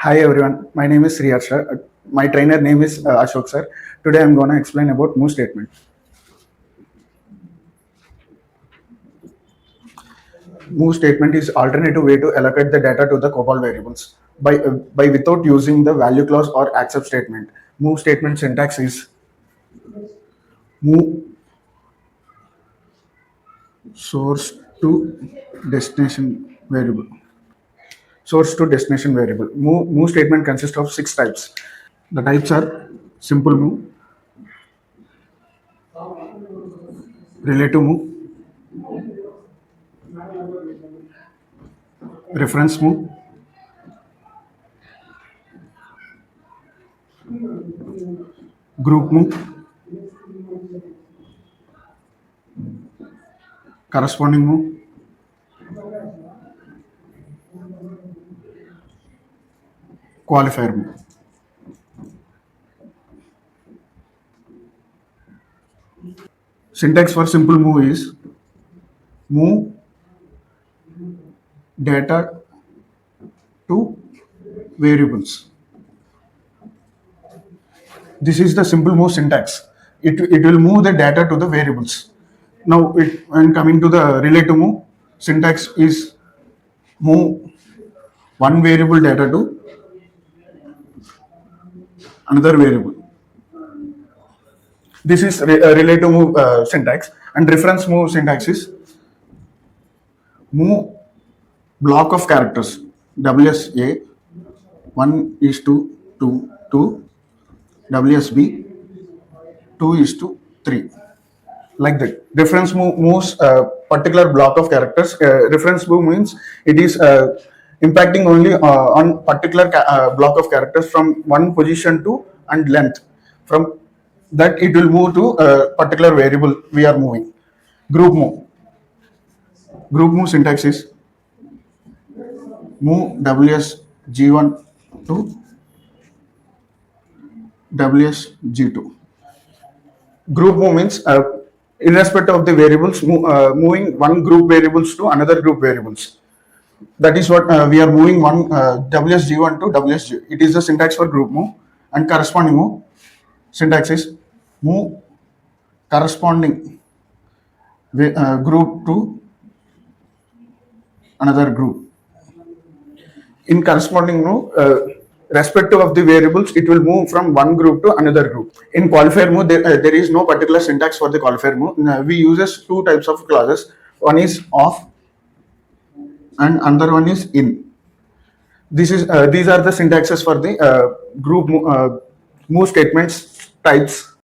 Hi everyone, my name is Sriharsha. My trainer name is Ashok sir. Today I am going to explain about move statement. Move statement is alternative way to allocate the data to the COBOL variables by without using the value clause or accept statement. Move statement syntax is move source to destination variable. Source to destination variable. Move statement consists of 6 types. The types are simple move, relative move, reference move, group move, corresponding move, qualifier move. Syntax for simple move is move data to variables. This is the simple move syntax. It will move the data to the variables. Now, when coming to the relative move, syntax is move one variable data to another variable. This is relative move syntax, and reference move syntax is move block of characters WSA 1 is to WSB 2 is to 3, like that. Reference move moves a particular block of characters. Reference move means it is impacting only on particular block of characters from one position to and length. From that it will move to a particular variable we are moving. Group move syntax is move WSG1 to WSG2. Group move means irrespective of the variables, moving one group variables to another group variables. That is what we are moving one WSG1 to WSG. It is the syntax for group move, and corresponding move syntax is move corresponding group to another group. In corresponding move, respective of the variables, it will move from one group to another group. In qualifier move, there is no particular syntax for the qualifier move. We uses two types of clauses. One is off, and another one is in. These are the syntaxes for the move statements types.